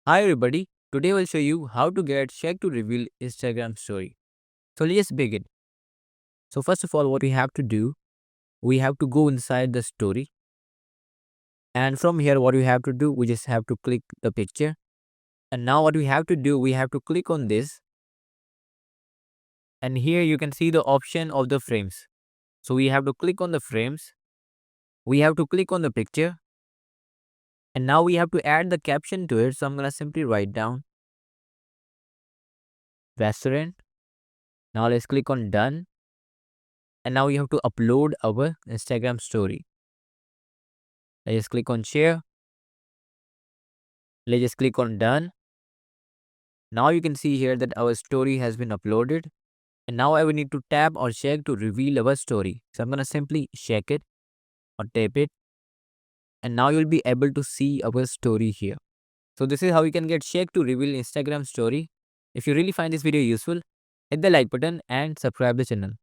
Hi everybody, today I will show you how to get check to reveal Instagram story. So let's begin. So first of all what we have to do, we have to go inside the story, and from here what we have to do, we just have to click the picture, and now what we have to do, we have to click on this, and here you can see the option of the frames. So we have to click on the frames, we have to click on the picture, and now we have to add the caption to it. So I'm gonna simply write down restaurant. Now let's click on done, and now we have to upload our Instagram story. Let's just click on share. Let's just click on done. Now you can see here that our story has been uploaded, and now I will need to tap or check to reveal our story. So I'm gonna simply check it or tap it, and now you'll be able to see our story here. So this is how you can get check to reveal Instagram story. If you really find this video useful, hit the like button and subscribe the channel.